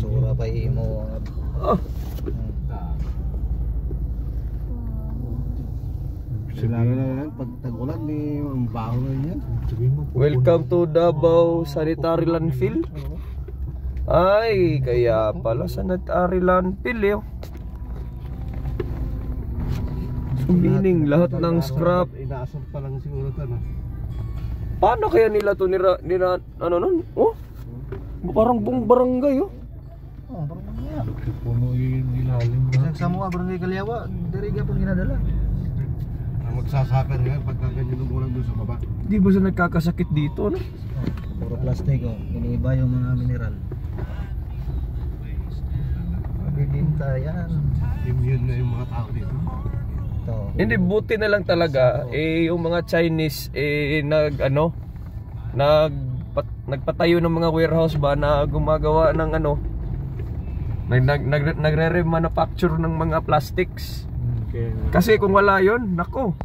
Basura pa imo. Lalo na yan, pag tag-ulan, ang baho na yan. Welcome to Davao Sanitary Landfill. Ay, kaya pala Sanitary Landfill yun. So meaning lahat ng scrap. Inaasar pa lang siguro ito, no? Paano kaya nila to nila ano nun? Oh? Parang buong barangay oh. Oh, barangay. Puno yung ilalim. Sa mga barangay Kalyawa, diri gyapon ginadala. Magsasakar nga pagka ganyan ng ulan doon sa baba. Di ba sa nagkakasakit dito no? Puro plastic oh, iniiba yung mga mineral. Mabibinta yan. Immune na yung mga tao dito. Ito. Hindi, buti na lang talaga yung mga Chinese nagpatayo ng mga warehouse ba na gumagawa ng nagre-remanufacture ng mga plastics. Kasi kung wala yon, nako,